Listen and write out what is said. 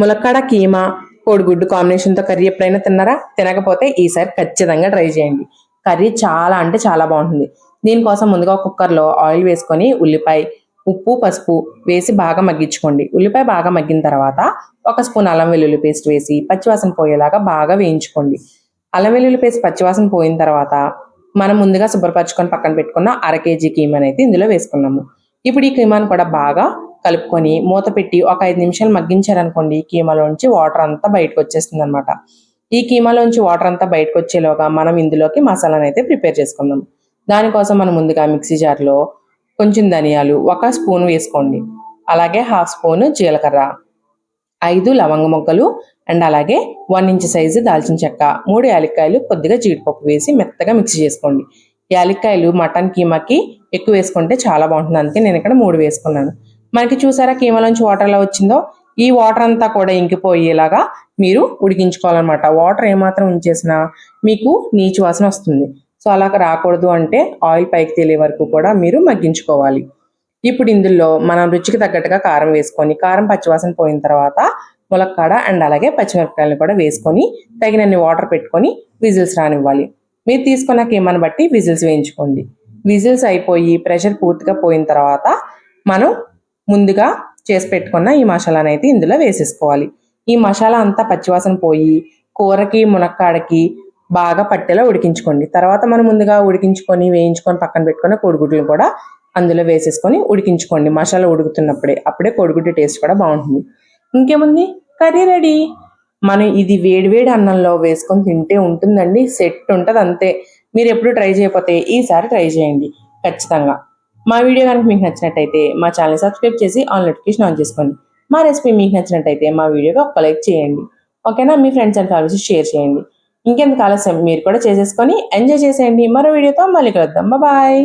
ములక్కాడ కీమా కోడిగుడ్డు కాంబినేషన్తో కర్రీ ఎప్పుడైనా తిన్నారా? తినకపోతే ఈసారి ఖచ్చితంగా ట్రై చేయండి. కర్రీ చాలా అంటే చాలా బాగుంటుంది. దీనికోసం ముందుగా కుక్కర్లో ఆయిల్ వేసుకొని ఉల్లిపాయ, ఉప్పు, పసుపు వేసి బాగా మగ్గించుకోండి. ఉల్లిపాయ బాగా మగ్గిన తర్వాత ఒక స్పూన్ అల్లం వెల్లుల్లి పేస్ట్ వేసి పచ్చివాసన పోయేలాగా బాగా వేయించుకోండి. అల్లం వెల్లుల్లి పేస్ట్ పచ్చివాసన పోయిన తర్వాత మనం ముందుగా శుభ్రపరచుకొని పక్కన పెట్టుకున్న అర కేజీ కీమాని అయితే ఇందులో వేసుకున్నాము. ఇప్పుడు ఈ కీమాను కూడా బాగా కలుపుకొని మూత పెట్టి ఒక 5 నిమిషాలు మగ్గించారనుకోండి, కీమాలోంచి వాటర్ అంతా బయటకు వచ్చేస్తుంది అనమాట. ఈ కీమాలోంచి వాటర్ అంతా బయటకు వచ్చేలోగా మనం ఇందులోకి మసాలాను అయితే ప్రిపేర్ చేసుకుందాం. దానికోసం మనం ముందుగా మిక్సీ జార్లో కొంచెం ధనియాలు 1 స్పూన్ వేసుకోండి. అలాగే 1/2 స్పూన్ జీలకర్ర, 5 లవంగ మొగ్గలు అండ్ అలాగే 1 ఇంచ్ సైజు దాల్చిన చెక్క, 3 యాలక్కాయలు, కొద్దిగా జీడిపప్పు వేసి మెత్తగా మిక్స్ చేసుకోండి. యాలక్కాయలు మటన్ కీమాకి ఎక్కువ వేసుకుంటే చాలా బాగుంటుంది. అందుకే నేను ఇక్కడ 3 వేసుకున్నాను. మనకి చూసారా కీమాలోంచి వాటర్ ఎలా వచ్చిందో, ఈ వాటర్ అంతా కూడా ఇంకిపోయేలాగా మీరు ఉడికించుకోవాలన్నమాట. వాటర్ ఏమాత్రం ఉంచేసినా మీకు నీచు వాసన వస్తుంది. సో అలా రాకూడదు అంటే ఆయిల్ పైకి తేలే వరకు కూడా మీరు మగ్గించుకోవాలి. ఇప్పుడు ఇందులో మనం రుచికి తగ్గట్టుగా కారం వేసుకొని, కారం పచ్చివాసన పోయిన తర్వాత ములక్కాడ అండ్ అలాగే పచ్చిమిరపకాయలను కూడా వేసుకొని తగినన్ని వాటర్ పెట్టుకొని విజిల్స్ రానివ్వాలి. మీరు తీసుకున్న కీమాను బట్టి విజిల్స్ వేయించుకోండి. విజిల్స్ అయిపోయి ప్రెషర్ పూర్తిగా పోయిన తర్వాత మనం ముందుగా చేసి పెట్టుకున్న ఈ మసాలాను అయితే ఇందులో వేసేసుకోవాలి. ఈ మసాలా అంతా పచ్చివాసన పోయి కూరకి మునక్కాడకి బాగా పట్టేలా ఉడికించుకోండి. తర్వాత మనం ముందుగా ఉడికించుకొని వేయించుకొని పక్కన పెట్టుకున్న కోడిగుడ్లను కూడా అందులో వేసేసుకొని ఉడికించుకోండి. మసాలా ఉడుకుతున్నప్పుడే, అప్పుడే కోడిగుడ్డు టేస్ట్ కూడా బాగుంటుంది. ఇంకేముంది, కర్రీ రెడీ. మనం ఇది వేడివేడి అన్నంలో వేసుకొని తింటే ఉంటుందండి, సెట్ ఉంటుంది అంతే. మీరు ఎప్పుడు ట్రై చేయకపోతే ఈసారి ట్రై చేయండి ఖచ్చితంగా. మా వీడియో కనుక మీకు నచ్చినట్టయితే మా ఛానల్ సబ్స్క్రైబ్ చేసి ఆల్ నోటిఫికేషన్ ఆన్ చేసుకోండి. మా రెసిపీ మీకు నచ్చినట్టయితే మా వీడియోకి ఒక లైక్ చేయండి. ఓకేనా? మీ ఫ్రెండ్స్ అండ్ ఫ్యామిలీస్ షేర్ చేయండి. ఇంకెందుకు ఆలస్యం, మీరు కూడా చేసేసుకొని ఎంజాయ్ చేసేయండి. మరో వీడియోతో మళ్ళీ కలుద్దాం. బాయ్.